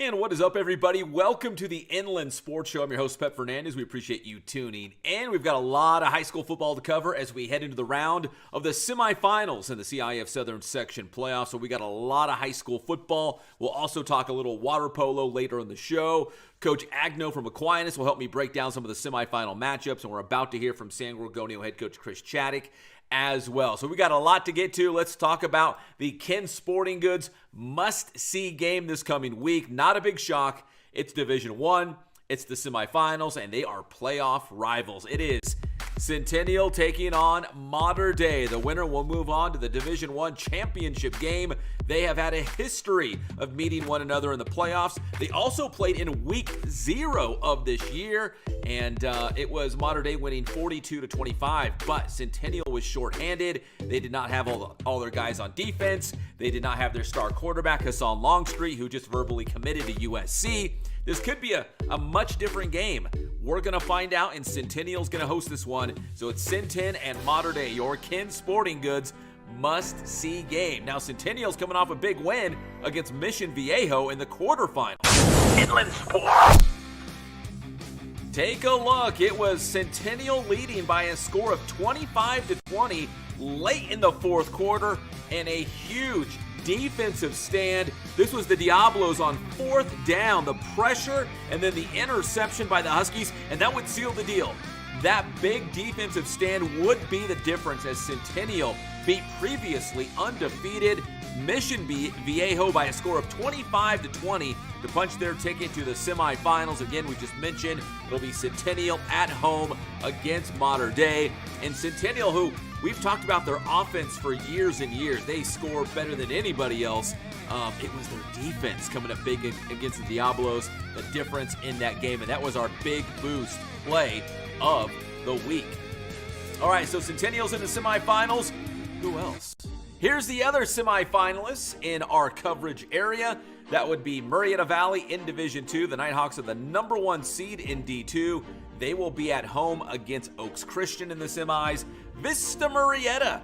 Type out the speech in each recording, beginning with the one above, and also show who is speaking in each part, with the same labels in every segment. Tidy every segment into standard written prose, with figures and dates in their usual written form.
Speaker 1: And what is up, everybody? Welcome to the Inland Sports Show. I'm your host, Pep Fernandez. We appreciate you tuning in. We've got a lot of high school football to cover as we head into the round of the semifinals in the CIF Southern Section playoffs. So we got a lot of high school football. We'll also talk a little water polo later in the show. Coach Agno from Aquinas will help me break down some of the semifinal matchups, and we're about to hear from San Gorgonio head coach Chris Chaddick as well. So we got a lot to get to. Let's talk about the Ken Sporting Goods must-see game this coming week. Not a big shock. It's Division I. It's the semifinals, and they are playoff rivals. It is Centennial taking on Mater Dei. The winner will move on to the Division I championship game. They have had a history of meeting one another in the playoffs. They also played in week 0 of this year, and it was Mater Dei winning 42-25, but Centennial was shorthanded. They did not have all their guys on defense. They did not have their star quarterback, Hassan Longstreet, who just verbally committed to USC. This could be a much different game. We're going to find out, and Centennial's going to host this one. So it's Centen and Mater Dei, your Ken Sporting Goods must-see game. Now, Centennial's coming off a big win against Mission Viejo in the quarterfinals. Inland Sports. Take a look. It was Centennial leading by a score of 25-20 late in the fourth quarter, and a huge defensive stand. This was the Diablos on fourth down. The pressure and then the interception by the Huskies, and that would seal the deal. That big defensive stand would be the difference as Centennial beat previously undefeated Mission Viejo by a score of 25-20 to punch their ticket to the semifinals. Again, we just mentioned it'll be Centennial at home against Mater Dei. And Centennial, who we've talked about their offense for years and years. They score better than anybody else. It was their defense coming up big against the Diablos, the difference in that game. And that was our big boost play of the week. All right, so Centennial's in the semifinals. Who else? Here's the other semifinalists in our coverage area. That would be Murrieta Valley in Division II. The Nighthawks are the number 1 seed in D2. They will be at home against Oaks Christian in the semis. Vista Murrieta,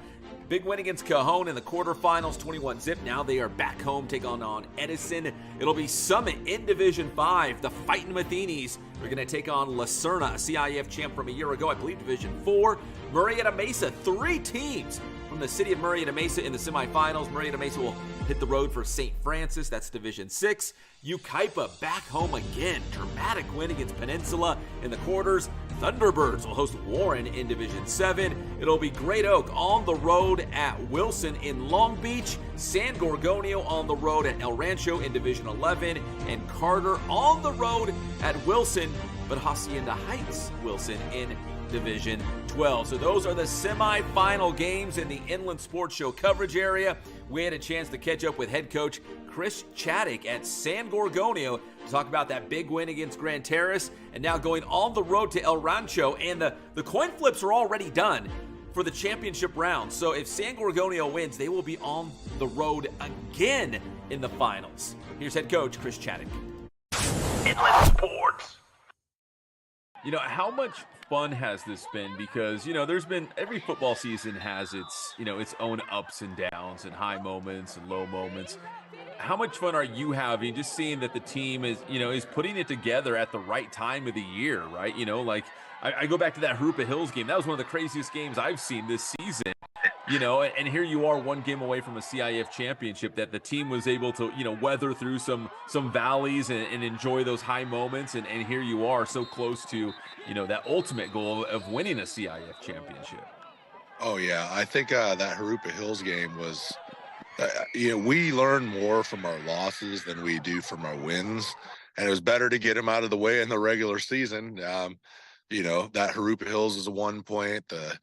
Speaker 1: big win against Cajon in the quarterfinals, 21-zip. Now they are back home, taking on Edison. It'll be Summit in Division 5. The Fightin' Mathenis are going to take on Lacerna, a CIF champ from a year ago, I believe Division 4. Murrieta Mesa, 3 teams from the city of Murrieta Mesa in the semifinals. Murrieta Mesa will hit the road for St. Francis. That's Division 6. Ukaipa back home again. Dramatic win against Peninsula in the quarters. Thunderbirds will host Warren in Division 7. It'll be Great Oak on the road at Wilson in Long Beach. San Gorgonio on the road at El Rancho in Division 11. And Carter on the road at Wilson, but Hacienda Heights Wilson in Division 12. So those are the semifinal games in the Inland Sports Show coverage area. We had a chance to catch up with head coach Chris Chaddick at San Gorgonio to talk about that big win against Grand Terrace, and now going on the road to El Rancho. And the coin flips are already done for the championship round. So if San Gorgonio wins, they will be on the road again in the finals. Here's head coach Chris Chaddick. Inland Sports. How much fun has this been? Because, there's been, every football season has its, its own ups and downs and high moments and low moments. How much fun are you having just seeing that the team is, is putting it together at the right time of the year, right? I go back to that Harupa Hills game. That was one of the craziest games I've seen this season. And here you are, one game away from a CIF championship, that the team was able to, weather through some valleys and enjoy those high moments. And here you are, so close to, that ultimate goal of winning a CIF championship.
Speaker 2: Oh, yeah. I think that Harupa Hills game was, we learn more from our losses than we do from our wins. And it was better to get them out of the way in the regular season. That Harupa Hills was a 1 point. The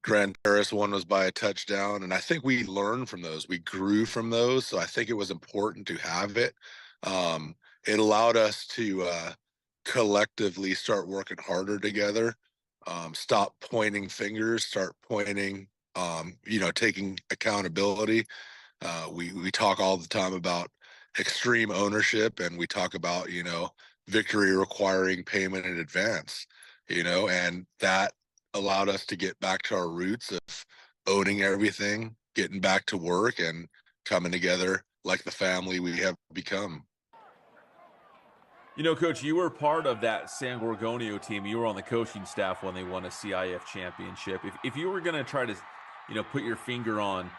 Speaker 2: Grand Terrace one was by a touchdown, and I think we learned from those. We grew from those, so I think it was important to have it. It allowed us to collectively start working harder together, stop pointing fingers, start pointing, taking accountability. We talk all the time about extreme ownership, and we talk about, victory requiring payment in advance, and that allowed us to get back to our roots of owning everything, getting back to work, and coming together like the family we have become.
Speaker 1: Coach, you were part of that San Gorgonio team. You were on the coaching staff when they won a CIF championship. If you were going to try to, put your finger on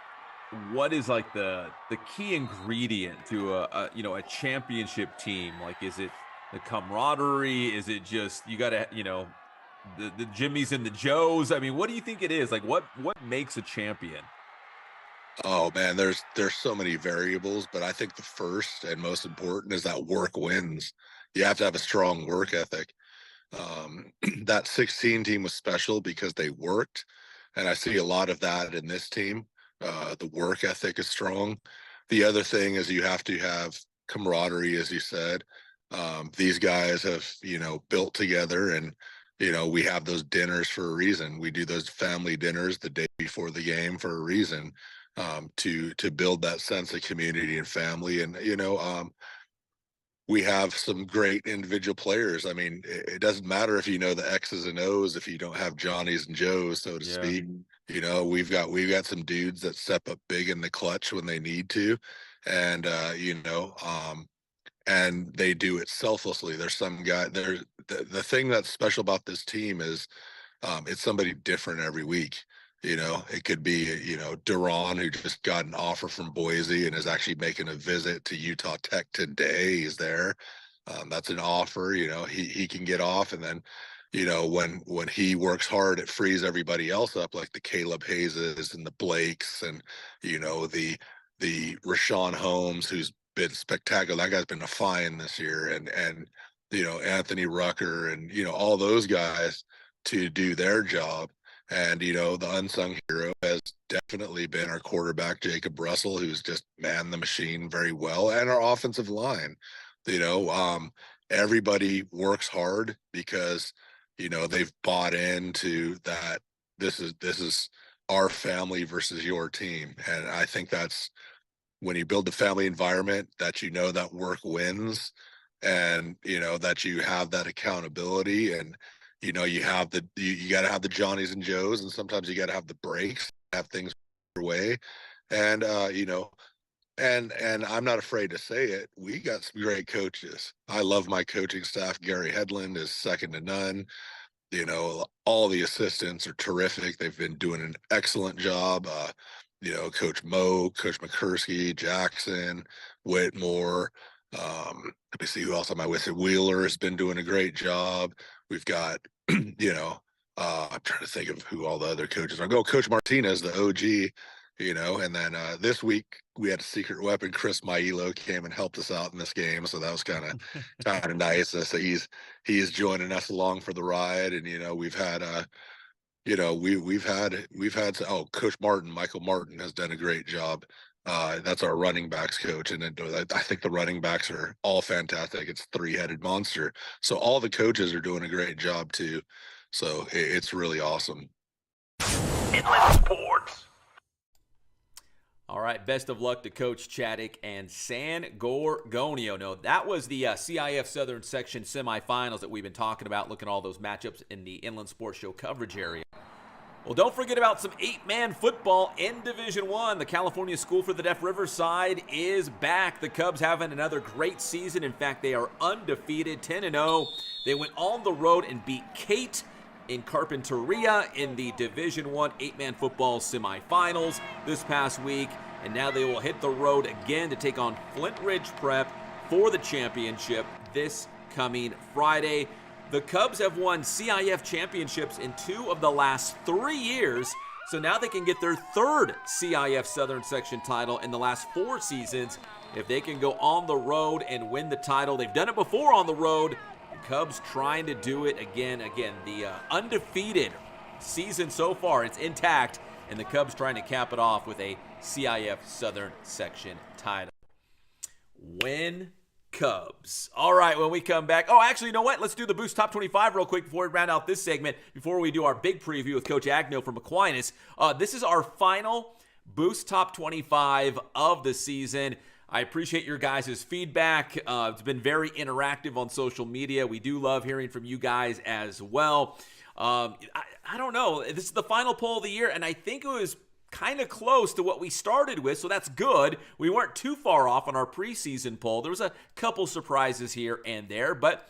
Speaker 1: what is like the key ingredient to a championship team, like is it the camaraderie? Is it just you got to, the Jimmys and the Joes? I mean, what do you think it is? Like what makes a champion?
Speaker 2: Oh man, there's so many variables, but I think the first and most important is that work wins. You have to have a strong work ethic. That 16 team was special because they worked, and I see a lot of that in this team. The work ethic is strong. The other thing is you have to have camaraderie, as you said. These guys have, built together, and we have those dinners for a reason. We do those family dinners the day before the game for a reason, to build that sense of community and family. And we have some great individual players. I mean, it doesn't matter if you know the X's and O's if you don't have Johnny's and Joe's, so to
Speaker 1: Yeah.
Speaker 2: speak. We've got some dudes that step up big in the clutch when they need to, and and they do it selflessly. There's some guy there. The thing that's special about this team is it's somebody different every week. It could be, Duran, who just got an offer from Boise and is actually making a visit to Utah Tech today. He's there. That's an offer. He can get off, and then, when he works hard, it frees everybody else up, like the Caleb Hayeses and the Blakes, and the Rashawn Holmes, who's been spectacular. That guy's been a find this year, and Anthony Rucker, and all those guys to do their job. And the unsung hero has definitely been our quarterback, Jacob Russell, who's just manned the machine very well, and our offensive line. Everybody works hard because they've bought into that. This is our family versus your team, and I think that's when you build the family environment, that that work wins, and that you have that accountability. And you have you got to have the Johnnies and Joes, and sometimes you got to have the breaks, have things your way. And and I'm not afraid to say it, we got some great coaches. I love my coaching staff. Gary Headland is second to none. All the assistants are terrific. They've been doing an excellent job. Coach Moe, Coach McCursky, Jackson, Whitmore. Let me see who else am I with. Wheeler has been doing a great job. We've got, I'm trying to think of who all the other coaches are. Go Coach Martinez, the OG, and then this week we had a secret weapon. Chris Mailo came and helped us out in this game, so that was kind of nice. So he's joining us along for the ride, and we've had we've had Coach Michael Martin has done a great job. That's our running backs coach, and I think the running backs are all fantastic. It's three-headed monster. So all the coaches are doing a great job too. So it's really awesome.
Speaker 1: Inland Sports. All right, best of luck to Coach Chaddick and San Gorgonio. No, that was the CIF Southern Section semifinals that we've been talking about, looking at all those matchups in the Inland Sports Show coverage area. Well, don't forget about some 8-man football in Division I. The California School for the Deaf Riverside is back. The Cubs having another great season. In fact, they are undefeated, 10-0. They went on the road and beat Kate in Carpinteria in the Division I 8-man football semifinals this past week. And now they will hit the road again to take on Flint Ridge Prep for the championship this coming Friday. The Cubs have won CIF championships in 2 of the last 3 years, so now they can get their 3rd CIF Southern Section title in the last 4 seasons if they can go on the road and win the title. They've done it before on the road. The Cubs trying to do it again. The undefeated season so far, it's intact, and the Cubs trying to cap it off with a CIF Southern Section title. Win Cubs. All right, when we come back. Oh, actually, you know what? Let's do the Boost Top 25 real quick before we round out this segment, before we do our big preview with Coach Agnew from Aquinas. This is our final Boost Top 25 of the season. I appreciate your guys' feedback. It's been very interactive on social media. We do love hearing from you guys as well. I don't know. This is the final poll of the year, and I think it was kind of close to what we started with, so that's good. We weren't too far off on our preseason poll. There was a couple surprises here and there, but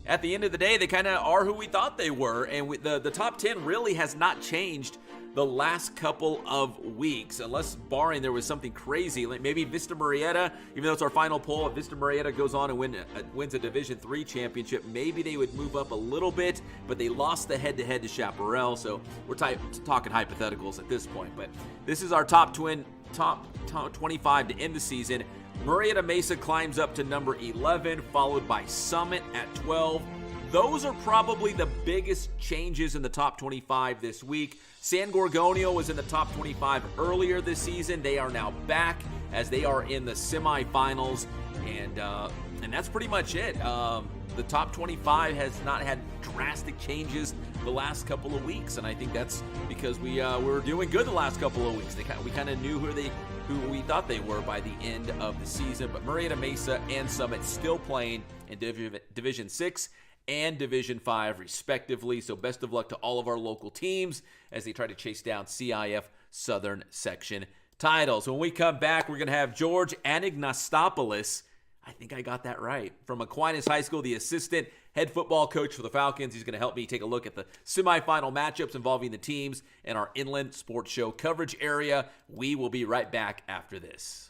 Speaker 1: at the end of the day, they kind of are who we thought they were, and the top 10 really has not changed the last couple of weeks, unless barring there was something crazy, like maybe Vista Marietta, even though it's our final poll, if Vista Marietta goes on and wins a Division III championship, maybe they would move up a little bit, but they lost the head-to-head to Chaparral, so we're talking hypotheticals at this point. But this is our top 25 to end the season. Marietta Mesa climbs up to number 11, followed by Summit at 12. Those are probably the biggest changes in the top 25 this week. San Gorgonio was in the top 25 earlier this season. They are now back as they are in the semifinals, and that's pretty much it. The top 25 has not had drastic changes the last couple of weeks, and I think that's because we were doing good the last couple of weeks. We kind of knew who we thought they were by the end of the season, but Marietta Mesa and Summit still playing in Division 6 and Division 5 respectively. So best of luck to all of our local teams as they try to chase down CIF Southern Section titles. When we come back, we're going to have George Anagnostopoulos. I think I got that right. From Aquinas High School, the assistant head football coach for the Falcons. He's going to help me take a look at the semifinal matchups involving the teams in our Inland Sports Show coverage area. We will be right back after this.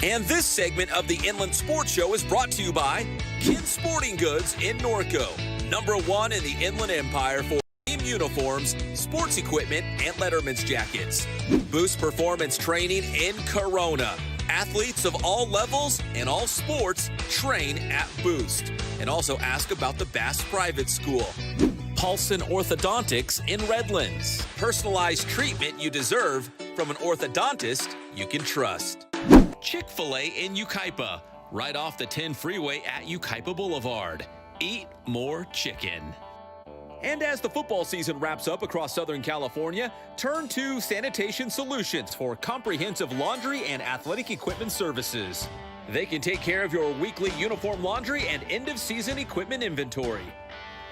Speaker 1: And this segment of the Inland Sports Show is brought to you by Kids Sporting Goods in Norco, #1 in the Inland Empire for team uniforms, sports equipment, and Letterman's jackets. Boost Performance Training in Corona. Athletes of all levels and all sports train at Boost. And also ask about the Bass Private School. Paulson Orthodontics in Redlands. Personalized treatment you deserve from an orthodontist you can trust. Chick-fil-A in Yucaipa, right off the 10 freeway at Yucaipa Boulevard. Eat more chicken. And as the football season wraps up across Southern California, turn to Sanitation Solutions for comprehensive laundry and athletic equipment services. They can take care of your weekly uniform laundry and end-of-season equipment inventory.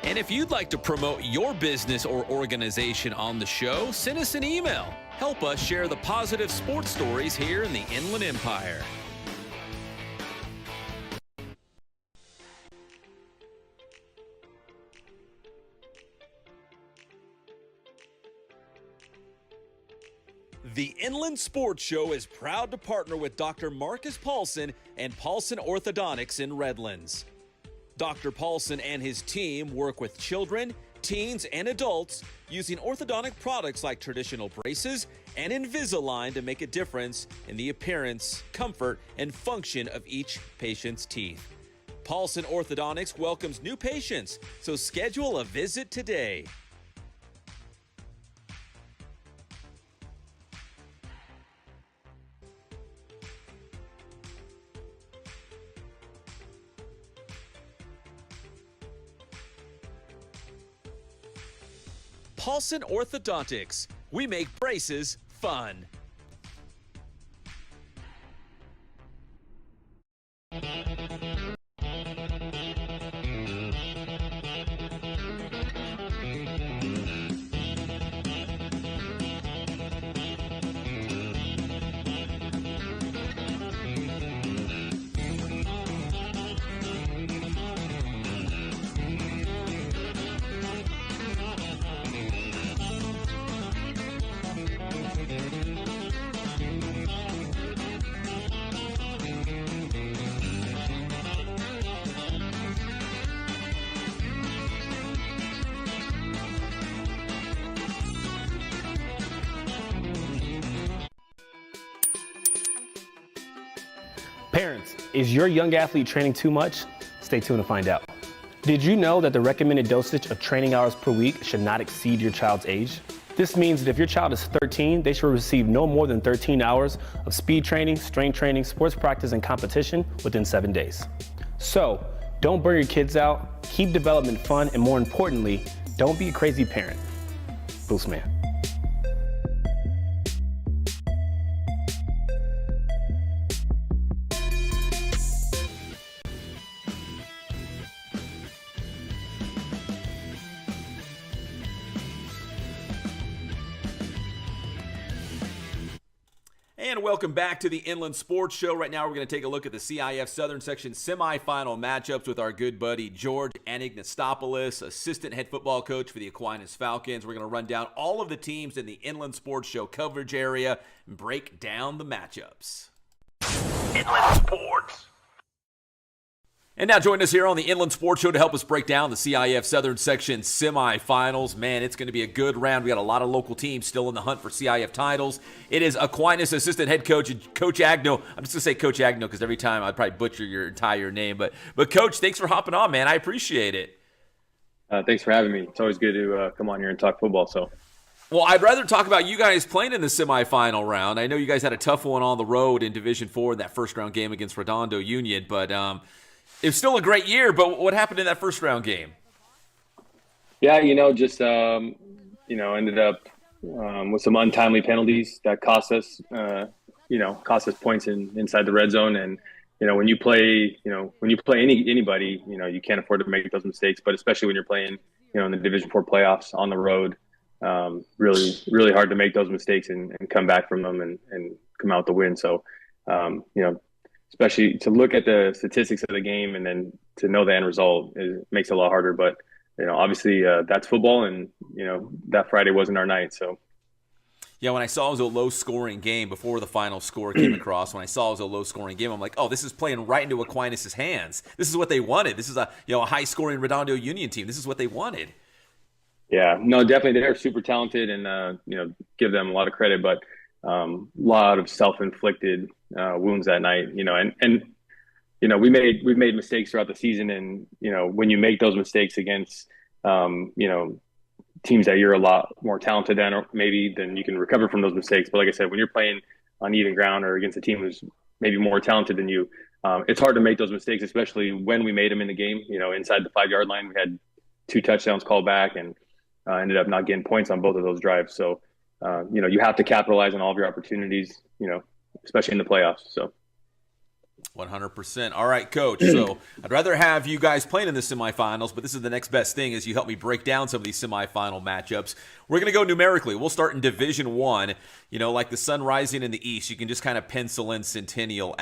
Speaker 1: And if you'd like to promote your business or organization on the show, send us an email. Help us share the positive sports stories here in the Inland Empire. The Inland Sports Show is proud to partner with Dr. Marcus Paulson and Paulson Orthodontics in Redlands. Dr. Paulson and his team work with children, teens, and adults using orthodontic products like traditional braces and Invisalign to make a difference in the appearance, comfort, and function of each patient's teeth. Paulson Orthodontics welcomes new patients, so schedule a visit today. Paulson Orthodontics. We make braces fun.
Speaker 3: Parents, is your young athlete training too much? Stay tuned to find out. Did you know that the recommended dosage of training hours per week should not exceed your child's age? This means that if your child is 13, they should receive no more than 13 hours of speed training, strength training, sports practice, and competition within 7 days. So, don't burn your kids out, keep development fun, and more importantly, don't be a crazy parent. Boost Man.
Speaker 1: And welcome back to the Inland Sports Show. Right now we're going to take a look at the CIF Southern Section semifinal matchups with our good buddy George Anagnostopoulos, assistant head football coach for the Aquinas Falcons. We're going to run down all of the teams in the Inland Sports Show coverage area and break down the matchups. Inland Sports. And now joining us here on the Inland Sports Show to help us break down the CIF Southern Section semifinals. Man, it's going to be a good round. We got a lot of local teams still in the hunt for CIF titles. It is Aquinas assistant head coach, Coach Agno. I'm just going to say Coach Agno because every time I'd probably butcher your entire name. But Coach, thanks for hopping on, man. I appreciate it.
Speaker 4: Thanks for having me. It's always good to come on here and talk football.
Speaker 1: Well, I'd rather talk about you guys playing in the semifinal round. I know you guys had a tough one on the road in Division 4 in that first round game against Redondo Union, but it was still a great year. But what happened in that first round game?
Speaker 4: Yeah, ended up with some untimely penalties that cost us points inside the red zone. And when you play anybody, you can't afford to make those mistakes. But especially when you're playing, in the Division 4 playoffs on the road, really, really hard to make those mistakes and come back from them and come out with the win. So, especially to look at the statistics of the game and then to know the end result, it makes it a lot harder. But, obviously that's football, and, that Friday wasn't our night. So.
Speaker 1: Yeah, when I saw it was a low-scoring game before the final score came across, when I saw it was a low-scoring game, I'm like, oh, this is playing right into Aquinas' hands. This is what they wanted. This is a high-scoring Redondo Union team. This is what they wanted. Yeah, no, definitely. They're super talented and, give them a lot of credit, but a lot of self-inflicted wounds that night, and we've made mistakes throughout the season. And, when you make those mistakes against, teams that you're a lot more talented than, or maybe then you can recover from those mistakes. But like I said, when you're playing on even ground or against a team who's maybe more talented than you, it's hard to make those mistakes, especially when we made them in the game, inside the 5-yard line. We had 2 touchdowns called back and ended up not getting points on both of those drives. So, you have to capitalize on all of your opportunities, especially in the playoffs. So. 100%. All right, Coach. So I'd rather have you guys playing in the semifinals, but this is the next best thing as you help me break down some of these semifinal matchups. We're going to go numerically. We'll start in Division 1. Like the sun rising in the east, you can just kind of pencil in Centennial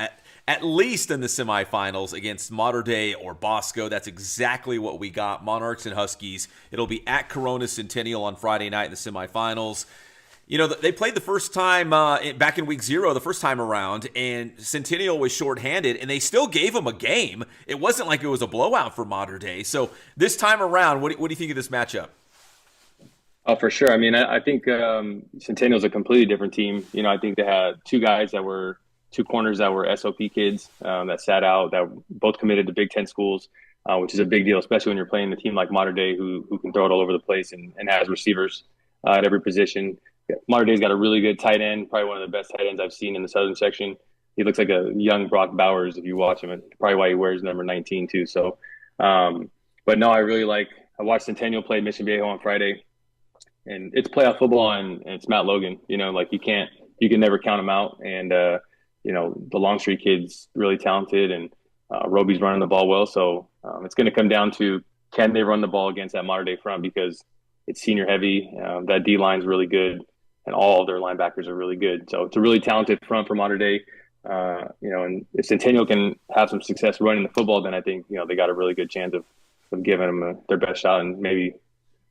Speaker 1: at least in the semifinals against Mater Dei or Bosco. That's exactly what we got. Monarchs and Huskies. It'll be at Corona Centennial on Friday night in the semifinals. They played the first time back in week 0, the first time around, and Centennial was shorthanded, and they still gave them a game. It wasn't like it was a blowout for Mater Dei. So this time around, what do you think of this matchup?
Speaker 4: Oh, for sure. I mean, I think Centennial's a completely different team. I think they had 2 corners that were SOP kids that sat out, that both committed to Big Ten schools, which is a big deal, especially when you're playing a team like Mater Dei who can throw it all over the place and has receivers at every position. Mater Dei's got a really good tight end, probably one of the best tight ends I've seen in the Southern section. He looks like a young Brock Bowers if you watch him, and probably why he wears number 19 too. So, but no, I watched Centennial play Mission Viejo on Friday, and it's playoff football, and it's Matt Logan. You can never count him out. And, the Longstreet kid's really talented, and Roby's running the ball well. So it's going to come down to, can they run the ball against that Mater Dei front, because it's senior heavy. That D line's really good, and all of their linebackers are really good. So it's a really talented front for Mater Dei. And if Centennial can have some success running the football, then I think, they got a really good chance of giving them their best shot and maybe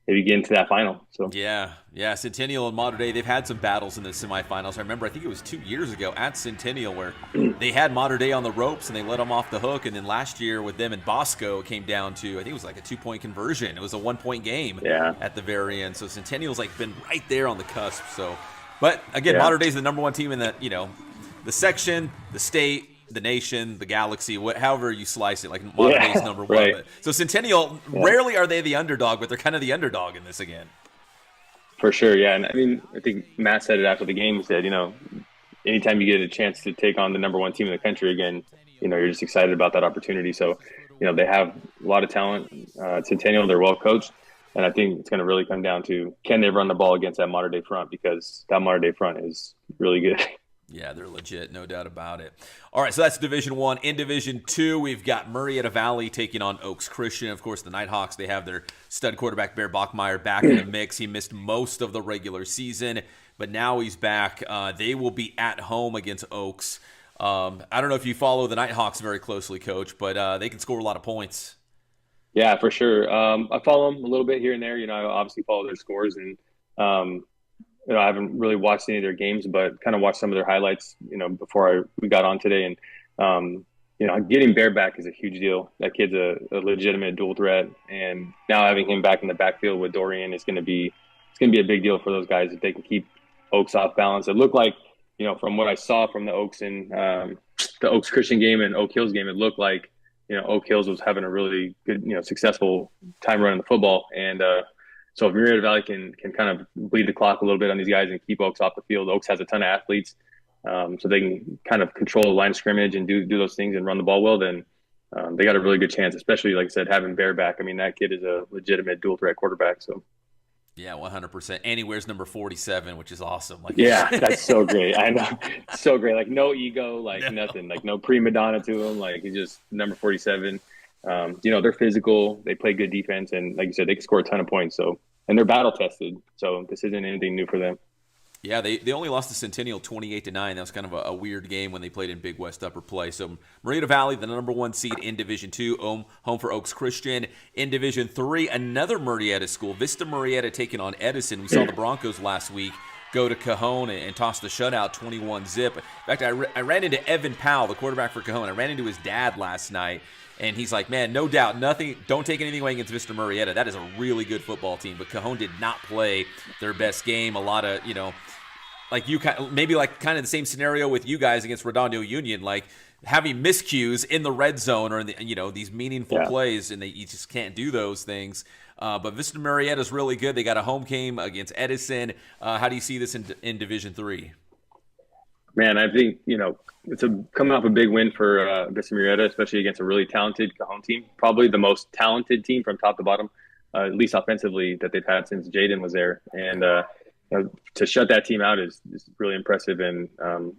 Speaker 4: get into that final. So
Speaker 1: yeah, Centennial and Mater Dei, they've had some battles in the semifinals. I remember, I think it was 2 years ago at Centennial where they had Mater Dei on the ropes and they let them off the hook. And then last year with them and Bosco, it came down to, I think it was like a 2-point conversion. It was a 1-point game at the very end. So Centennial's been right there on the cusp. So, but again, Mater Dei's the number 1 team in the section, the state, the nation, the galaxy, however you slice it. Mater Dei's number 1.
Speaker 4: Right.
Speaker 1: But, so Centennial, rarely are they the underdog, but they're kind of the underdog in this again.
Speaker 4: For sure, yeah. And I think Matt said it after the game. He said, anytime you get a chance to take on the number 1 team in the country again, you're just excited about that opportunity. So, they have a lot of talent. Centennial, they're well coached. And I think it's going to really come down to, can they run the ball against that Mater Dei front, because that Mater Dei front is really good.
Speaker 1: Yeah, they're legit, no doubt about it. All right, so that's Division One. In Division Two, we've got Marietta Valley taking on Oaks Christian. Of course, the Nighthawks, they have their stud quarterback, Bear Bachmeyer, back in the mix. He missed most of the regular season, but now he's back. They will be at home against Oaks. I don't know if you follow the Nighthawks very closely, Coach, but they can score a lot of points.
Speaker 4: Yeah, for sure. I follow them a little bit here and there. I obviously follow their scores, and I haven't really watched any of their games, but kind of watched some of their highlights, before we got on today. And, getting Bear back is a huge deal. That kid's a legitimate dual threat. And now having him back in the backfield with Dorian is going to be a big deal for those guys if they can keep Oaks off balance. It looked like, from what I saw from the Oaks and the Oaks Christian game and Oak Hills game, it looked like, Oak Hills was having a really good, successful time running the football. And, so if Marietta Valley can kind of bleed the clock a little bit on these guys and keep Oaks off the field, Oaks has a ton of athletes, so they can kind of control the line of scrimmage and do those things and run the ball well, then they got a really good chance, especially, like I said, having Bear back. I mean, that kid is a legitimate dual threat quarterback. So.
Speaker 1: Yeah, 100%. And he wears number 47, which is awesome.
Speaker 4: Yeah, that's so great. I know. So great. Like, no ego, nothing. Like, no prima donna to him. Like, he's just number 47. They're physical. They play good defense. And like you said, they can score a ton of points. So, and they're battle tested. So this isn't anything new for them.
Speaker 1: Yeah, they only lost to Centennial 28-9. That was kind of a weird game when they played in Big West Upper Play. So Marietta Valley, the number 1 seed in Division 2, home for Oaks Christian. In Division 3, another Marietta school, Vista Marietta taking on Edison. We saw the Broncos last week go to Cajon and toss the shutout 21-zip. In fact, I ran into Evan Powell, the quarterback for Cajon. I ran into his dad last night. And he's like, man, no doubt, don't take anything away against Vista Marietta. That is a really good football team. But Cajon did not play their best game. A lot of, maybe kind of the same scenario with you guys against Redondo Union, like having miscues in the red zone or in the, these meaningful plays, and you just can't do those things. But Vista Marietta is really good. They got a home game against Edison. How do you see this in Division 3?
Speaker 4: Man, I think, it's coming off a big win for Vista Marietta, especially against a really talented Cajon team, probably the most talented team from top to bottom, at least offensively, that they've had since Jaden was there. And to shut that team out is really impressive. And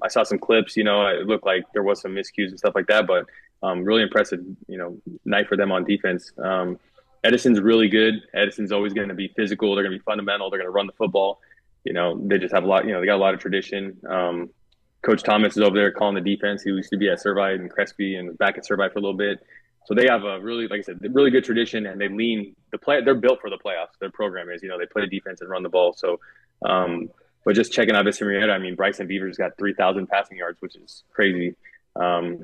Speaker 4: I saw some clips, it looked like there was some miscues and stuff like that, but really impressive, night for them on defense. Edison's really good. Edison's always going to be physical. They're going to be fundamental. They're going to run the football. They just have a lot, they got a lot of tradition. Coach Thomas is over there calling the defense. He used to be at Servite and Crespi and was back at Servite for a little bit. So they have a really, like I said, really good tradition, and they they're built for the playoffs. Their program is, they play defense and run the ball. So, but just checking out Vista Marietta, I mean, Bryson Beaver's got 3,000 passing yards, which is crazy. But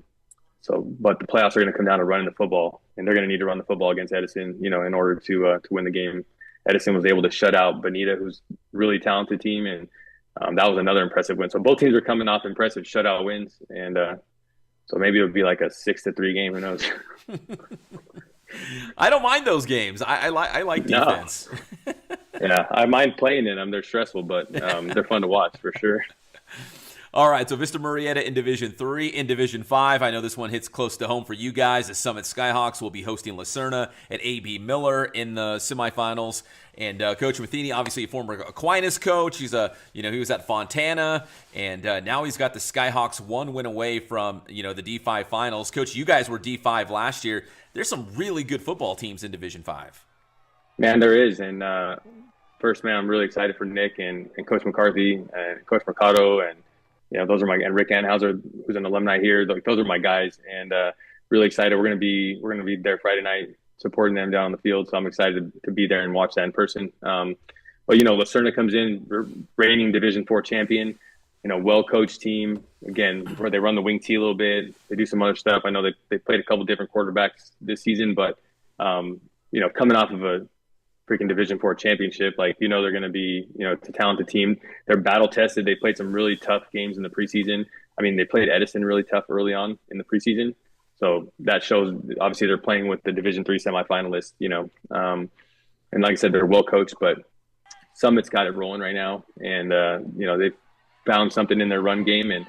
Speaker 4: the playoffs are going to come down to running the football, and they're going to need to run the football against Edison, in order to win the game. Edison was able to shut out Bonita, who's a really talented team, and that was another impressive win. So both teams are coming off impressive shutout wins, and so maybe it would be like a 6-3 game. Who knows?
Speaker 1: I don't mind those games. I like defense.
Speaker 4: No. Yeah, I mind playing in them. They're stressful, but they're fun to watch for sure.
Speaker 1: All right, so Vista Marietta in Division 3. In Division 5, I know this one hits close to home for you guys. The Summit Skyhawks will be hosting Lucerna at A.B. Miller in the semifinals. And Coach Matheny, obviously a former Aquinas coach. He's he was at Fontana, and now he's got the Skyhawks one win away from, the D5 finals. Coach, you guys were D5 last year. There's some really good football teams in Division 5.
Speaker 4: Man, there is. And first, man, I'm really excited for Nick and Coach McCarthy and Coach Mercado, and those are and Rick Anhauser, who's an alumni here. Those are my guys, and really excited. We're gonna be there Friday night supporting them down on the field. So I'm excited to be there and watch that in person. But Lucerna comes in, reigning Division 4 champion. Well-coached team again, where they run the wing tee a little bit. They do some other stuff. I know they played a couple different quarterbacks this season, but coming off of a freaking Division 4 championship, they're going to be, it's a talented team. They're battle tested. They played some really tough games in the preseason. I mean, they played Edison really tough early on in the preseason. So that shows, obviously, they're playing with the Division 3 semifinalists, and like I said, they're well coached, but Summit's got it rolling right now. And, they've found something in their run game, and,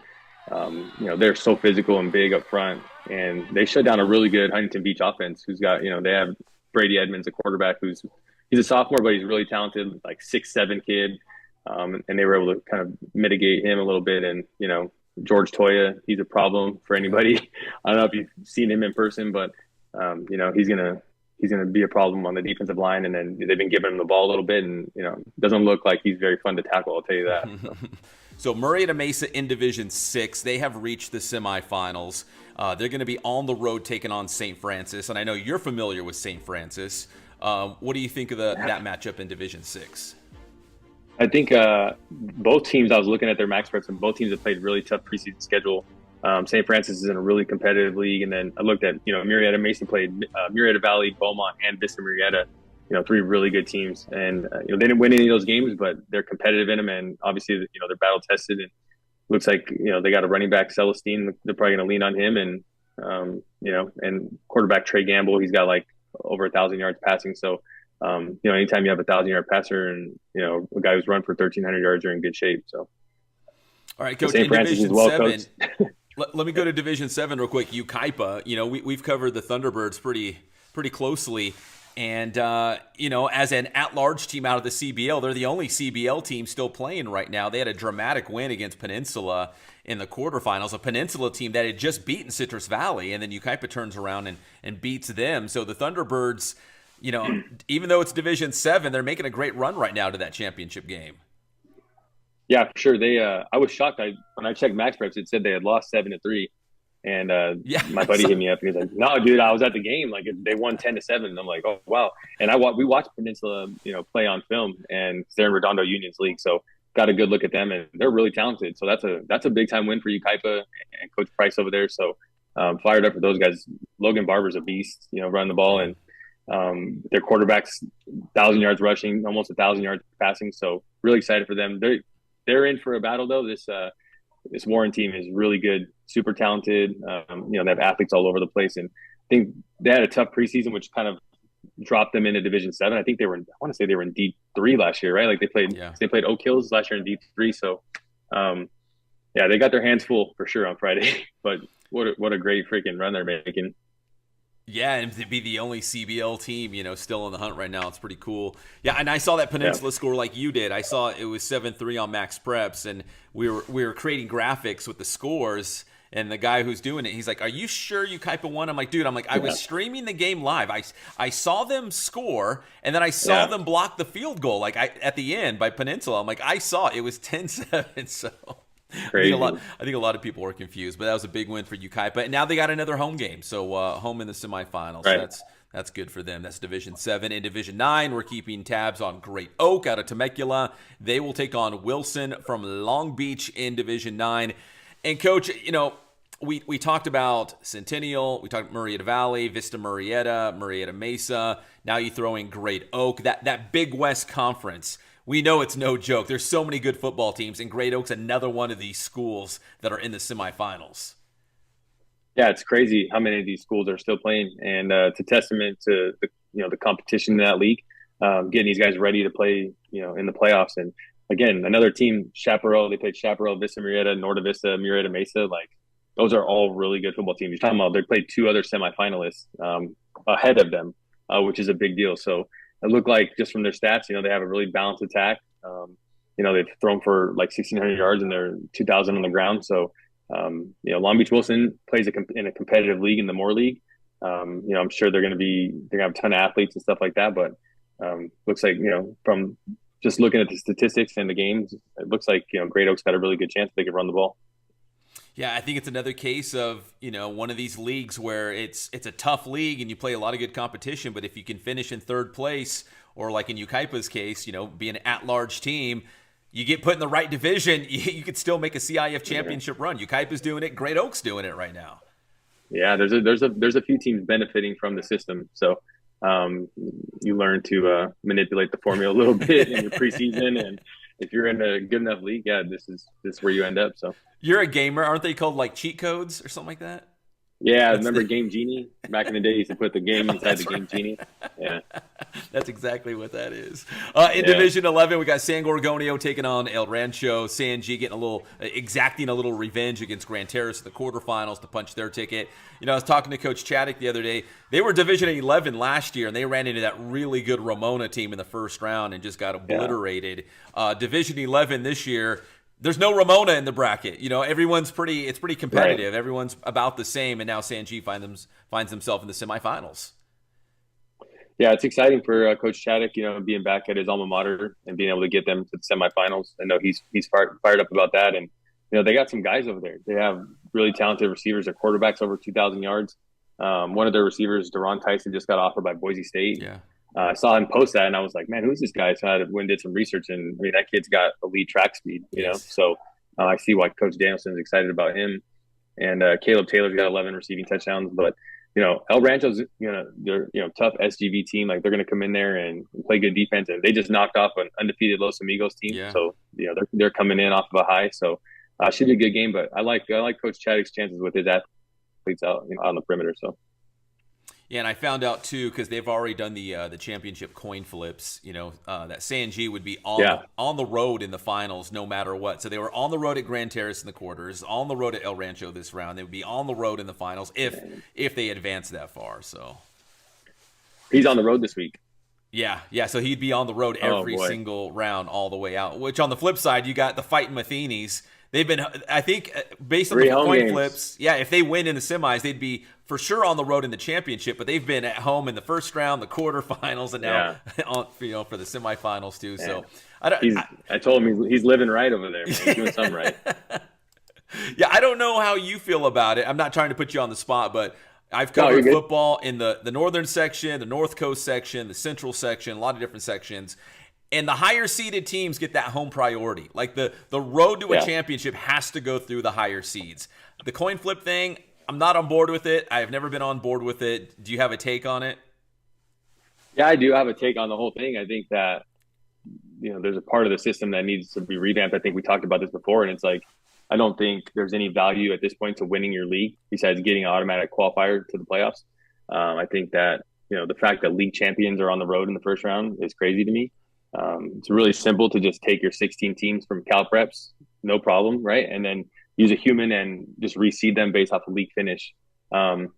Speaker 4: they're so physical and big up front, and they shut down a really good Huntington Beach offense who's got, they have Brady Edmonds, a quarterback he's a sophomore, but he's really talented, 6'7" kid. And they were able to kind of mitigate him a little bit and, George Toya, he's a problem for anybody. I don't know if you've seen him in person, but he's gonna be a problem on the defensive line. And then they've been giving him the ball a little bit, and doesn't look like he's very fun to tackle. I'll tell you that.
Speaker 1: So Marietta Mesa in Division 6, they have reached the semifinals. They're going to be on the road taking on St. Francis, and I know you're familiar with St. Francis. What do you think of that matchup in Division 6?
Speaker 4: I think both teams, I was looking at their max preps, and both teams have played really tough preseason schedule. St. Francis is in a really competitive league. And then I looked at, Marietta Mason played Marietta Valley, Beaumont, and Vista Marietta, 3 really good teams. And, they didn't win any of those games, but they're competitive in them. And obviously, they're battle tested. And looks like, they got a running back, Celestine. They're probably going to lean on him. And, and quarterback Trey Gamble, he's got like over 1,000 yards passing. So, anytime you have a 1,000-yard passer and, a guy who's run for 1,300 yards, you're in good shape. So,
Speaker 1: all right, Coach,
Speaker 4: St. Francis is well coached.
Speaker 1: Let me go to Division 7 real quick. UKIPA, we've covered the Thunderbirds pretty closely. And, as an at-large team out of the CBL, they're the only CBL team still playing right now. They had a dramatic win against Peninsula in the quarterfinals, a Peninsula team that had just beaten Citrus Valley, and then UKIPA turns around and beats them. So the Thunderbirds, even though it's Division 7, they're making a great run right now to that championship game.
Speaker 4: Yeah, for sure. They, I was shocked. When I checked Max Preps, it said they had lost 7-3, and my buddy hit me up and he's like, "No, dude, I was at the game. Like they won 10-7." And I'm like, "Oh, wow!" And we watched Peninsula, play on film, and they're in Redondo Union's league, so got a good look at them, and they're really talented. So that's a big time win for UKIPA and Coach Price over there. So fired up for those guys. Logan Barber's a beast, running the ball, and their quarterback's 1,000 yards rushing, almost 1,000 yards passing. So really excited for them. They're in for a battle though. This Warren team is really good, super talented. They have athletes all over the place, and I think they had a tough preseason, which kind of dropped them into Division 7. I think I want to say they were in D3 last year, right? Like they played Oak Hills last year in D3. So, they got their hands full for sure on Friday. But what a great freaking run they're making.
Speaker 1: Yeah, and to be the only CBL team, still in the hunt right now, it's pretty cool. Yeah, and I saw that Peninsula score like you did. I saw it was 7-3 on Max Preps, and we were creating graphics with the scores. And the guy who's doing it, he's like, "Are you sure UKIPA won?" I'm like, "Dude, I was streaming the game live. I saw them score, and then I saw them block the field goal at the end by Peninsula. I'm like, I saw it. It was 10-7, so."
Speaker 4: Crazy.
Speaker 1: I think a lot of people were confused, but that was a big win for UKIPA. And now they got another home game, so home in the semifinals.
Speaker 4: Right.
Speaker 1: So that's good for them. That's Division 7. In Division 9, we're keeping tabs on Great Oak out of Temecula. They will take on Wilson from Long Beach in Division 9. And Coach, we talked about Centennial, we talked Marietta Valley, Vista Marietta, Marietta Mesa. Now you throw in Great Oak, that Big West Conference. We know it's no joke. There's so many good football teams, and Great Oak's another one of these schools that are in the semifinals.
Speaker 4: Yeah, it's crazy how many of these schools are still playing, and it's a testament to the competition in that league, getting these guys ready to play, in the playoffs. And again, another team, Chaparral. They played Chaparral, Vista Marietta, Norte Vista, Marietta Mesa. Like those are all really good football teams. You're talking about they played 2 other semifinalists ahead of them, which is a big deal. So. It looked like just from their stats, they have a really balanced attack. They've thrown for like 1,600 yards and they're 2,000 on the ground. So, Long Beach Wilson plays in a competitive league in the Moore League. I'm sure they're going to have a ton of athletes and stuff like that. But looks like, from just looking at the statistics and the games, it looks like, Great Oak's got a really good chance they could run the ball.
Speaker 1: Yeah, I think it's another case of, one of these leagues where it's a tough league and you play a lot of good competition, but if you can finish in third place, or like in UKIPA's case, be an at-large team, you get put in the right division, you could still make a CIF championship run. UKIPA's doing it, Great Oak's doing it right now. Yeah,
Speaker 4: there's a few teams benefiting from the system. So you learn to manipulate the formula a little bit in your preseason, and if you're in a good enough league, this is where you end up. So
Speaker 1: you're a gamer, aren't they called like cheat codes or something like that?
Speaker 4: Yeah, remember Game Genie? Back in the day, you used to put the game inside the Game Genie. Yeah.
Speaker 1: That's exactly what that is. In Division 11, we got San Gorgonio taking on El Rancho. San G exacting a little revenge against Gran Terrace in the quarterfinals to punch their ticket. I was talking to Coach Chaddick the other day. They were Division 11 last year, and they ran into that really good Ramona team in the first round and just got obliterated. Division 11 this year, there's no Ramona in the bracket. Everyone's it's pretty competitive.
Speaker 4: Right.
Speaker 1: Everyone's about the same, and now Sanji finds himself in the semifinals.
Speaker 4: Yeah, it's exciting for Coach Chaddock, being back at his alma mater and being able to get them to the semifinals. I know he's fired up about that, and they got some guys over there. They have really talented receivers. Their quarterback's over 2,000 yards. One of their receivers, Deron Tyson, just got offered by Boise State.
Speaker 1: Yeah.
Speaker 4: I saw him post that, and I was like, man, who's this guy? So I went and did some research, and that kid's got elite track speed,
Speaker 1: Yes.
Speaker 4: So I see why Coach Danielson's excited about him. And Caleb Taylor's got 11 receiving touchdowns. But, El Rancho's, they're, tough SGV team. Like, they're going to come in there and play good defense. And they just knocked off an undefeated Los Amigos team.
Speaker 1: Yeah.
Speaker 4: So, they're coming in off of a high. So, should be a good game. But I like Coach Chaddock's chances with his athletes out, on the perimeter. So.
Speaker 1: Yeah, and I found out too, because they've already done the championship coin flips. That Sanji would be on the road in the finals no matter what. So they were on the road at Grand Terrace in the quarters, on the road at El Rancho this round. They would be on the road in the finals if they advance that far. So
Speaker 4: he's on the road this week.
Speaker 1: Yeah. So he'd be on the road every single round all the way out. Which on the flip side, you got the Fighting Matheny's. They've been, I think, based on the coin flips, if they win in the semis, they'd be for sure on the road in the championship. But they've been at home in the first round, the quarterfinals, and now for the semifinals too. Yeah. So
Speaker 4: I told him he's living right over there. Man. He's doing something right.
Speaker 1: Yeah, I don't know how you feel about it. I'm not trying to put you on the spot, but I've covered football in the northern section, the North Coast section, the central section, a lot of different sections. And the higher seeded teams get that home priority. Like the road to a championship has to go through the higher seeds. The coin flip thing, I'm not on board with it. I've never been on board with it. Do you have a take on it?
Speaker 4: Yeah, I do have a take on the whole thing. I think that, there's a part of the system that needs to be revamped. I think we talked about this before, and it's like, I don't think there's any value at this point to winning your league besides getting an automatic qualifier to the playoffs. I think that, the fact that league champions are on the road in the first round is crazy to me. It's really simple to just take your 16 teams from Cal Preps, no problem, right? And then use a human and just reseed them based off of league finish. And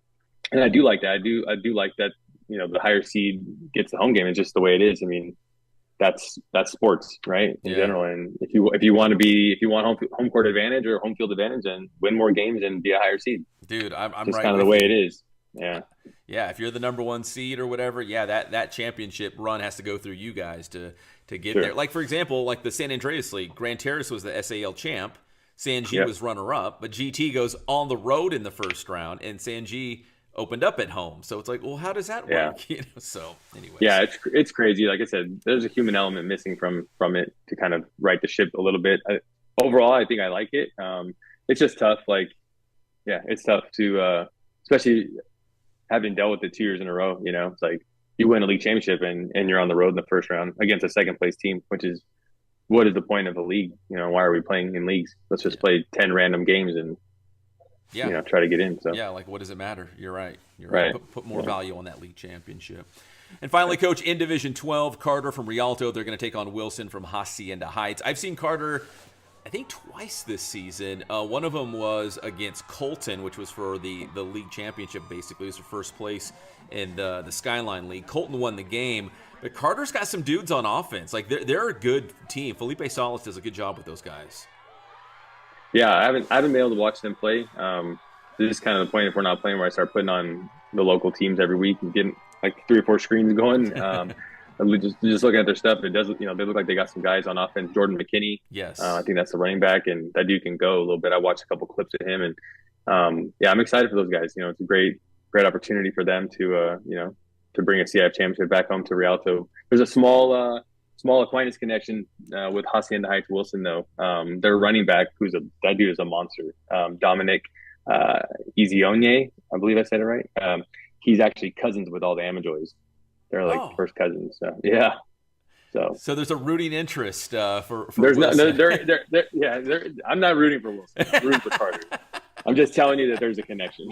Speaker 4: I do like that. I do like that. The higher seed gets the home game. It's just the way it is. I mean, that's sports, right? In general. And if you want home court advantage or home field advantage, then win more games and be a higher seed.
Speaker 1: Dude, I'm
Speaker 4: just
Speaker 1: right.
Speaker 4: Kind of the way it is. Yeah.
Speaker 1: Yeah, if you're the number one seed or whatever, that championship run has to go through you guys to get there. Like, for example, like the San Andreas League, Grand Terrace was the SAL champ, Sanji was runner-up, but GT goes on the road in the first round, and Sanji opened up at home. So it's like, well, how does that work? So anyways.
Speaker 4: Yeah, it's crazy. Like I said, there's a human element missing from it to kind of right the ship a little bit. Overall, I think I like it. It's just tough. Like, it's tough to, especially having dealt with it 2 years in a row, it's like you win a league championship and you're on the road in the first round against a second place team, which is, what is the point of a league? Why are we playing in leagues? Let's just play 10 random games and, try to get in. So
Speaker 1: like, what does it matter? You're right. Put more value on that league championship. And finally, Coach, in Division 12, Carter from Rialto, they're going to take on Wilson from Hacienda Heights. I've seen Carter, I think, twice this season. One of them was against Colton, which was for the league championship, basically. It was for first place in the Skyline League. Colton won the game, but Carter's got some dudes on offense. Like, they're a good team. Felipe Salas does a good job with those guys. Yeah,
Speaker 4: I haven't been able to watch them play. This is kind of the point, if we're not playing, where I start putting on the local teams every week and getting like 3 or 4 screens going. Just looking at their stuff, it does. They look like they got some guys on offense. Jordan McKinney,
Speaker 1: yes,
Speaker 4: I think that's the running back, and that dude can go a little bit. I watched a couple clips of him, and I'm excited for those guys. It's a great opportunity for them to to bring a CIF championship back home to Rialto. There's a small acquaintance connection with Hacienda Heights Wilson, though. Their running back, that dude is a monster. Dominic Izionye, I believe I said it right. He's actually cousins with all the Amajoys. They're like first cousins. So, yeah. So
Speaker 1: there's a rooting interest for
Speaker 4: there's
Speaker 1: Wilson.
Speaker 4: I'm not rooting for Wilson. I'm rooting for Carter. I'm just telling you that there's a connection.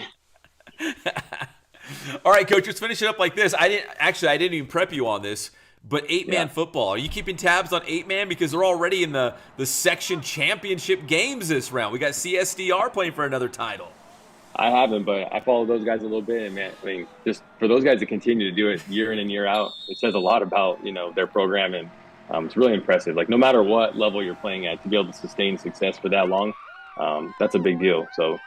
Speaker 1: All right, Coach, let's finish it up like this. I didn't even prep you on this, but 8-man football. Are you keeping tabs on 8-man? Because they're already in the section championship games this round. We got CSDR playing for another title.
Speaker 4: I haven't, but I follow those guys a little bit, and man, I mean, just for those guys to continue to do it year in and year out, it says a lot about their program and It's really impressive. Like, no matter what level you're playing at, to be able to sustain success for that long, that's a big deal. So,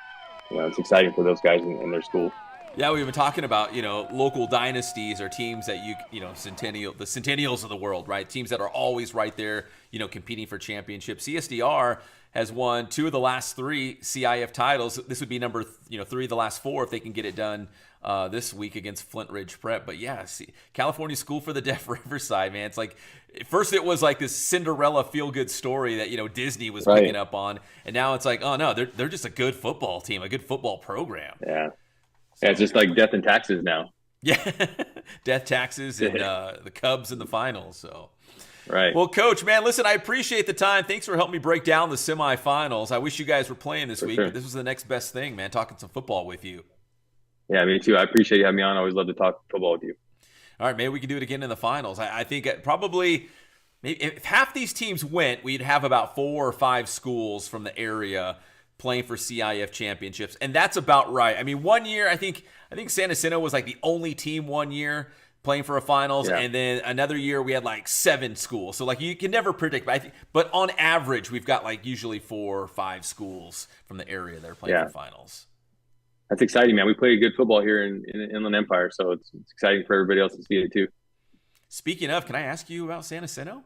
Speaker 4: it's exciting for those guys in their school.
Speaker 1: Yeah, we've been talking about, local dynasties or teams that the Centennials of the world, right? Teams that are always right there, competing for championships. CSDR has won 2 of the last 3 CIF titles. This would be number 3 of the last 4 if they can get it done this week against Flint Ridge Prep. But yeah, California School for the Deaf Riverside, man. It's like, first it was like this Cinderella feel-good story that, Disney was picking up on. And now it's like, oh no, they're just a good football team, a good football program.
Speaker 4: Yeah. Yeah, it's just like death and taxes now.
Speaker 1: Yeah, death, taxes, and the Cubs in the finals. So,
Speaker 4: right.
Speaker 1: Well, Coach, man, listen, I appreciate the time. Thanks for helping me break down the semifinals. I wish you guys were playing this week, but this was the next best thing, man, talking some football with you.
Speaker 4: Yeah, me too. I appreciate you having me on. I always love to talk football with you.
Speaker 1: All right, maybe we can do it again in the finals. I think probably maybe if half these teams went, we'd have about 4 or 5 schools from the area playing for CIF championships, and that's about right. I mean, one year I think San Jacinto was like the only team one year playing for a finals, and then another year we had like 7 schools. So like you can never predict, but on average we've got like usually 4 or 5 schools from the area that are playing for finals.
Speaker 4: That's exciting, man. We play good football here in Inland Empire, so it's exciting for everybody else to see it too.
Speaker 1: Speaking of, can I ask you about San Jacinto?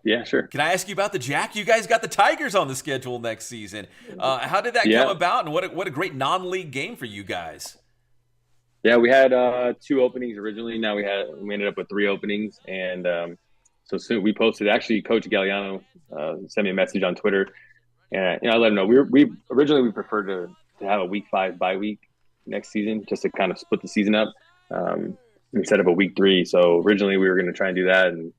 Speaker 4: Yeah, sure.
Speaker 1: Can I ask you about the Jack? You guys got the Tigers on the schedule next season. How did that come about, and what a great non-league game for you guys?
Speaker 4: Yeah, we had 2 openings originally. Now we ended up with 3 openings, and so soon we posted. Actually, Coach Galliano sent me a message on Twitter, and I let him know we originally preferred to have a week 5 bye week next season, just to kind of split the season up instead of a week 3. So originally we were going to try and do that, and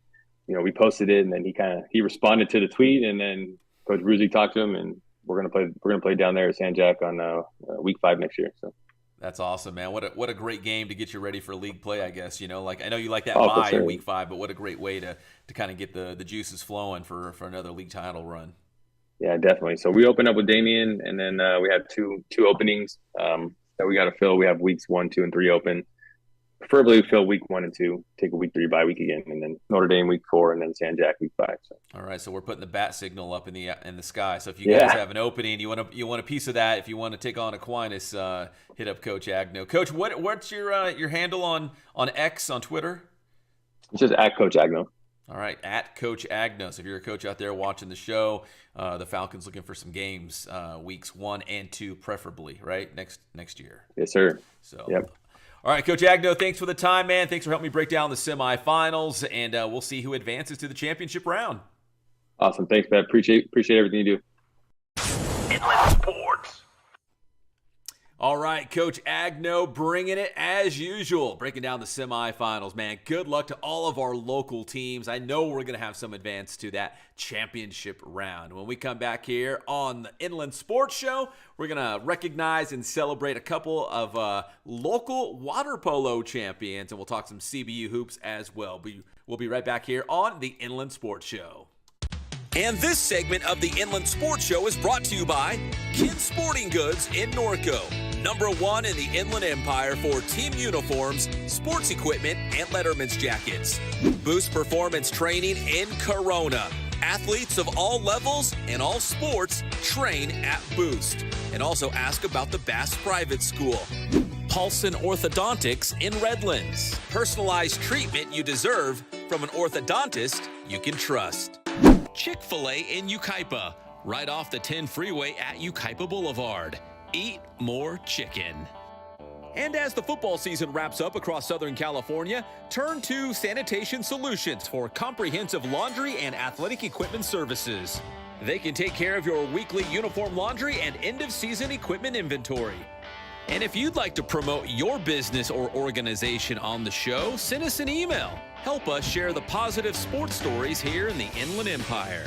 Speaker 4: we posted it, and then he responded to the tweet, and then Coach Bruzy talked to him, and we're gonna play down there at San Jack on week 5 next year. So
Speaker 1: that's awesome, man. What a great game to get you ready for league play, I guess. Like I know you like that bye in week 5, but what a great way to kind of get the juices flowing for another league title run.
Speaker 4: Yeah, definitely. So we opened up with Damien, and then we had two openings that we got to fill. We have weeks 1, 2, and 3 open. Preferably fill week 1 and 2, take a week 3 bye week again, and then Notre Dame week 4, and then San Jack week 5. So.
Speaker 1: All right, so we're putting the bat signal up in the sky. So if you guys have an opening, you want a piece of that. If you want to take on Aquinas, hit up Coach Agno. Coach, what's your handle on X on Twitter?
Speaker 4: It's just at Coach Agno.
Speaker 1: All right, at Coach Agno. So if you're a coach out there watching the show, the Falcons looking for some games, weeks 1 and 2 preferably, right? Next year.
Speaker 4: Yes, sir.
Speaker 1: So.
Speaker 4: Yep.
Speaker 1: All right, Coach Agno, thanks for the time, man. Thanks for helping me break down the semifinals, and we'll see who advances to the championship round.
Speaker 4: Awesome. Thanks, Pat. Appreciate everything you do.
Speaker 1: Inland Sports. All right, Coach Agno bringing it as usual, breaking down the semifinals, man. Good luck to all of our local teams. I know we're going to have some advance to that championship round. When we come back here on the Inland Sports Show, we're going to recognize and celebrate a couple of local water polo champions, and we'll talk some CBU hoops as well. We'll be right back here on the Inland Sports Show. And this segment of the Inland Sports Show is brought to you by Kids Sporting Goods in Norco, #1 in the Inland Empire for team uniforms, sports equipment, and Letterman's jackets. Boost Performance Training in Corona. Athletes of all levels and all sports train at Boost. And also ask about the Bass Private School. Paulson Orthodontics in Redlands. Personalized treatment you deserve from an orthodontist you can trust. Chick-fil-A in Yucaipa, right off the 10 freeway at Yucaipa Boulevard. Eat more chicken. And as the football season wraps up across Southern California, turn to Sanitation Solutions for comprehensive laundry and athletic equipment services. They can take care of your weekly uniform laundry and end-of-season equipment inventory. And if you'd like to promote your business or organization on the show, send us an email. Help us share the positive sports stories here in the Inland Empire.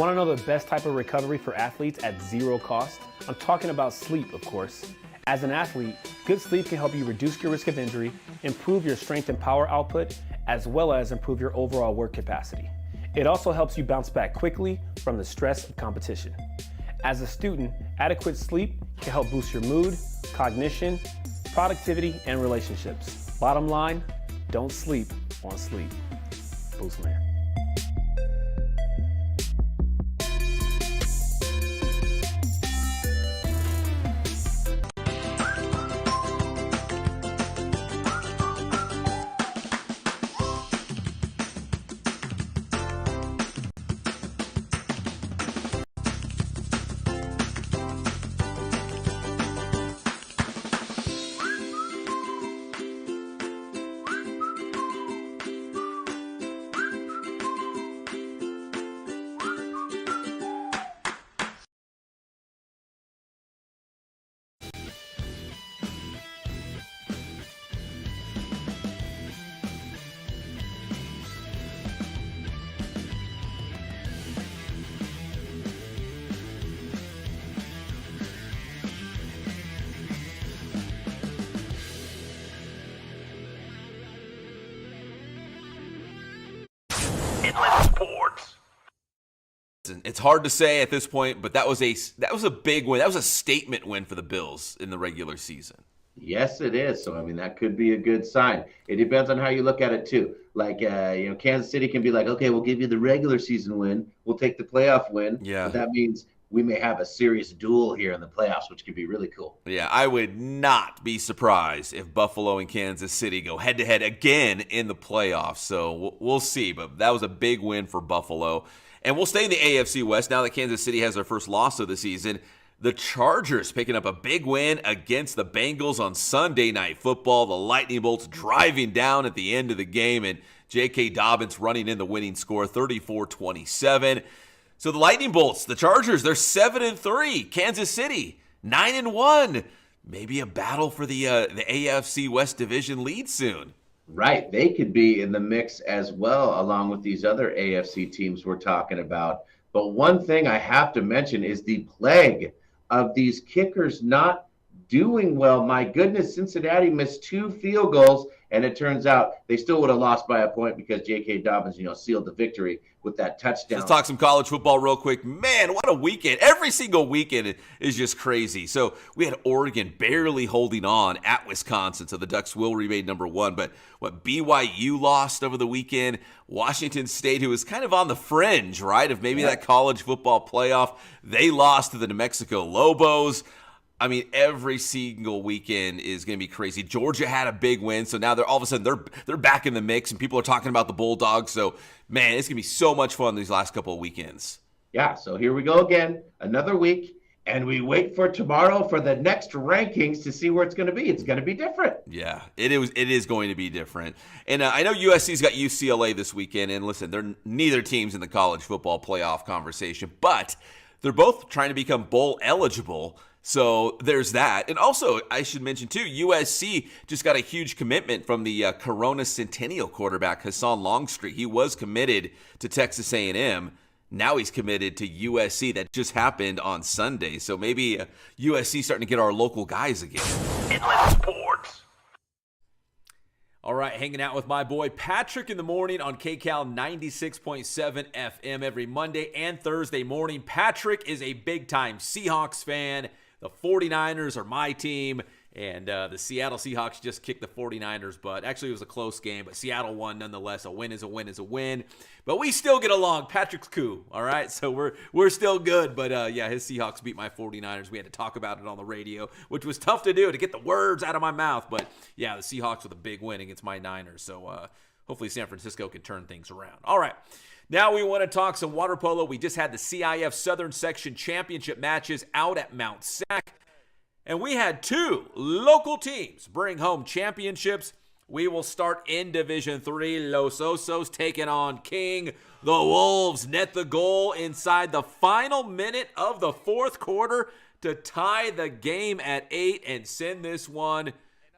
Speaker 3: Want to know the best type of recovery for athletes at zero cost? I'm talking about sleep, of course. As an athlete, good sleep can help you reduce your risk of injury, improve your strength and power output, as well as improve your overall work capacity. It also helps you bounce back quickly from the stress of competition. As a student, adequate sleep can help boost your mood, cognition, productivity, and relationships. Bottom line, don't sleep on sleep. Boost man.
Speaker 1: It's hard to say at this point, but that was a big win. That was a statement win for the Bills in the regular season.
Speaker 5: Yes, it is. So, I mean, that could be a good sign. It depends on how you look at it, too. Like, Kansas City can be like, okay, we'll give you the regular season win. We'll take the playoff win.
Speaker 1: Yeah.
Speaker 5: But that means we may have a serious duel here in the playoffs, which could be really cool.
Speaker 1: Yeah, I would not be surprised if Buffalo and Kansas City go head-to-head again in the playoffs. So we'll see. But that was a big win for Buffalo. And we'll stay in the AFC West now that Kansas City has their first loss of the season. The Chargers picking up a big win against the Bengals on Sunday Night Football. The Lightning Bolts driving down at the end of the game, and J.K. Dobbins running in the winning score, 34-27. So the Lightning Bolts, the Chargers, they're 7-3. Kansas City, 9-1. Maybe a battle for the AFC West Division lead soon.
Speaker 5: Right. They could be in the mix as well, along with these other AFC teams we're talking about. But one thing I have to mention is the plague of these kickers not doing well. My goodness, Cincinnati missed 2 field goals, and it turns out they still would have lost by a point because J.K. Dobbins, sealed the victory with that touchdown.
Speaker 1: Let's talk some college football real quick. Man, what a weekend. Every single weekend is just crazy. So we had Oregon barely holding on at Wisconsin, so the Ducks will remain number 1. But what BYU lost over the weekend, Washington State, who was kind of on the fringe, right, of maybe that college football playoff, they lost to the New Mexico Lobos. I mean, every single weekend is going to be crazy. Georgia had a big win, so now they're all of a sudden they're back in the mix, and people are talking about the Bulldogs. So, man, it's going to be so much fun these last couple of weekends.
Speaker 5: Yeah, so here we go again, another week, and we wait for tomorrow for the next rankings to see where it's going to be. It's going to be different.
Speaker 1: Yeah, it is going to be different. And I know USC's got UCLA this weekend, and listen, they're neither team's in the college football playoff conversation, but they're both trying to become bowl eligible. So there's that. And also, I should mention, too, USC just got a huge commitment from the Corona Centennial quarterback, Hassan Longstreet. He was committed to Texas A&M. Now he's committed to USC. That just happened on Sunday. So maybe USC starting to get our local guys again. Inland Sports. All right, hanging out with my boy Patrick in the morning on KCAL 96.7 FM every Monday and Thursday morning. Patrick is a big-time Seahawks fan. The 49ers are my team, and the Seattle Seahawks just kicked the 49ers' butt. Actually, it was a close game, but Seattle won nonetheless. A win is a win is a win. But we still get along. Patrick's cool, all right? So we're still good. But, his Seahawks beat my 49ers. We had to talk about it on the radio, which was tough to do, to get the words out of my mouth. But, yeah, the Seahawks with a big win against my Niners. So hopefully San Francisco can turn things around. All right. Now we want to talk some water polo. We just had the CIF Southern Section Championship matches out at Mount Sac. And we had 2 local teams bring home championships. We will start in Division 3. Los Osos taking on King. The Wolves net the goal inside the final minute of the 4th quarter to tie the game at 8 and send this one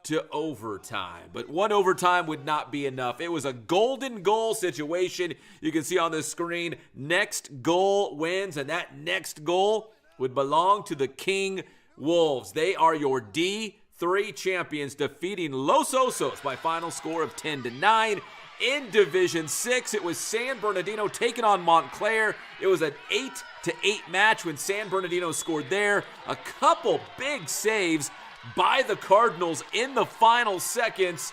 Speaker 1: to overtime. But one overtime would not be enough. It was a golden goal situation. You can see on the screen, next goal wins, and that next goal would belong to the King Wolves. They are your D3 champions, defeating Los Osos by final score of 10-9. In Division 6, it was San Bernardino taking on Montclair. It was an 8-8 match when San Bernardino scored there. A couple big saves by the Cardinals in the final seconds.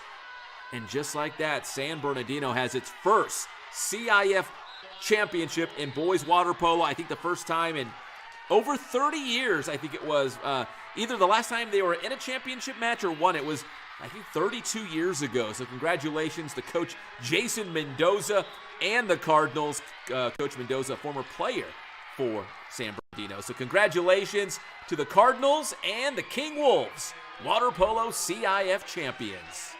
Speaker 1: And just like that, San Bernardino has its first CIF championship in boys water polo. I think the first time in over 30 years, I think it was. Either the last time they were in a championship match or won, it was, I think, 32 years ago. So congratulations to Coach Jason Mendoza and the Cardinals. Coach Mendoza, former player for San Bernardino. So congratulations to the Cardinals and the King Wolves, water polo CIF champions.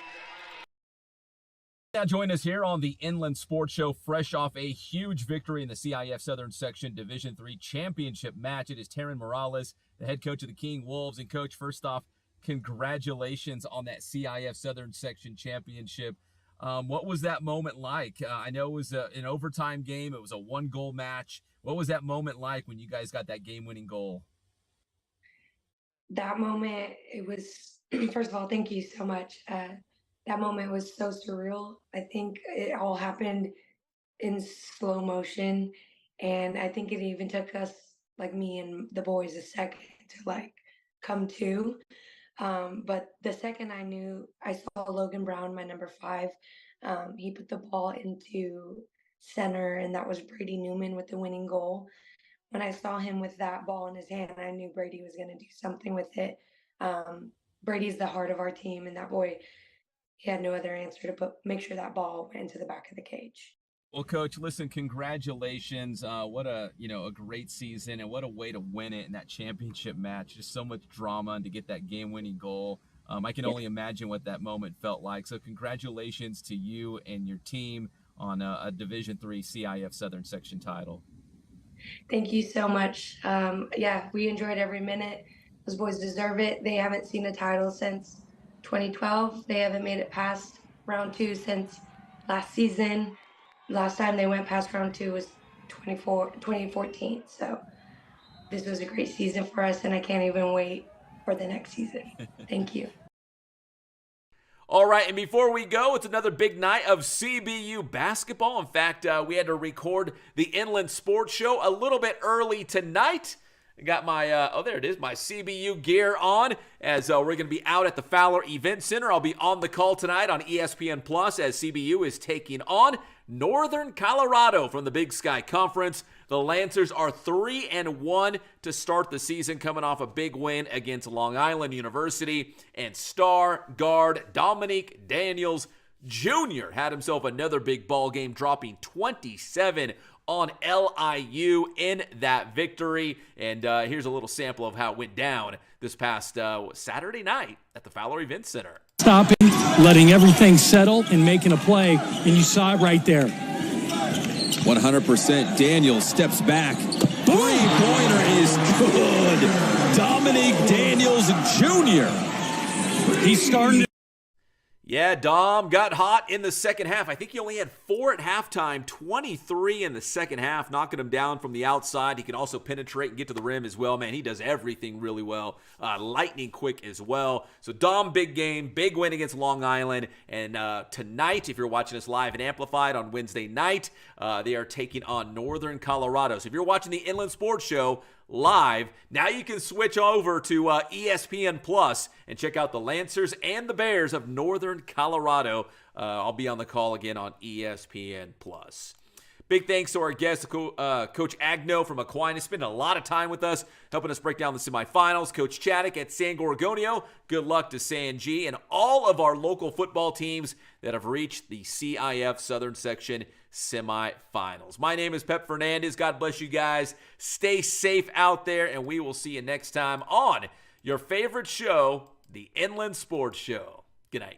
Speaker 1: Now join us here on the Inland Sports Show, fresh off a huge victory in the CIF Southern Section Division III championship match. It is Taryn Morales, the head coach of the King Wolves. And Coach, first off, congratulations on that CIF Southern Section championship. What was that moment like? I know it was an overtime game. It was a one-goal match. What was that moment like when you guys got that game-winning goal?
Speaker 6: That moment, it was, first of all, thank you so much. That moment was so surreal. I think it all happened in slow motion. And I think it even took us, like me and the boys, a second to like come to. But the second I knew, I saw Logan Brown, my number 5. He put the ball into center, and that was Brady Newman with the winning goal. When I saw him with that ball in his hand, I knew Brady was going to do something with it. Brady's the heart of our team, and that boy, he had no other answer to make sure that ball went into the back of the cage.
Speaker 1: Well, Coach, listen, congratulations. What a great season, and what a way to win it in that championship match. Just so much drama, and to get that game-winning goal. I can only imagine what that moment felt like. So congratulations to you and your team on a Division III CIF Southern Section title.
Speaker 6: Thank you so much. Yeah, we enjoyed every minute. Those boys deserve it. They haven't seen a title since 2012. They haven't made it past round 2 since last season. Last time they went past round 2 was 2014. So this was a great season for us, and I can't even wait for the next season. Thank you.
Speaker 1: All right, and before we go, it's another big night of CBU basketball. In fact, we had to record the Inland Sports Show a little bit early tonight. I got my, there it is, my CBU gear on, as we're going to be out at the Fowler Event Center. I'll be on the call tonight on ESPN Plus as CBU is taking on Northern Colorado from the Big Sky Conference. The Lancers are 3-1 to start the season, coming off a big win against Long Island University. And star guard Dominique Daniels Jr. had himself another big ball game, dropping 27 on LIU in that victory. And here's a little sample of how it went down this past Saturday night at the Fowler Event Center.
Speaker 7: Stopping, letting everything settle, and making a play, and you saw it right there.
Speaker 8: 100%. Daniels steps back. Three-pointer is good. Dominique Daniels Jr.
Speaker 7: He's starting to.
Speaker 1: Yeah, Dom got hot in the second half. I think he only had 4 at halftime, 23 in the second half, knocking him down from the outside. He can also penetrate and get to the rim as well. Man, he does everything really well. Lightning quick as well. So Dom, big game, big win against Long Island. And tonight, if you're watching us live and amplified on Wednesday night, they are taking on Northern Colorado. So if you're watching the Inland Sports Show live, now you can switch over to ESPN Plus and check out the Lancers and the Bears of Northern Colorado. I'll be on the call again on ESPN Plus. Big thanks to our guest, Coach Agno from Aquinas, spending a lot of time with us, helping us break down the semifinals. Coach Chaddock at San Gorgonio, good luck to San G, and all of our local football teams that have reached the CIF Southern Section semifinals. My name is Pep Fernandez. God bless you guys. Stay safe out there, and we will see you next time on your favorite show, the Inland Sports Show. Good night.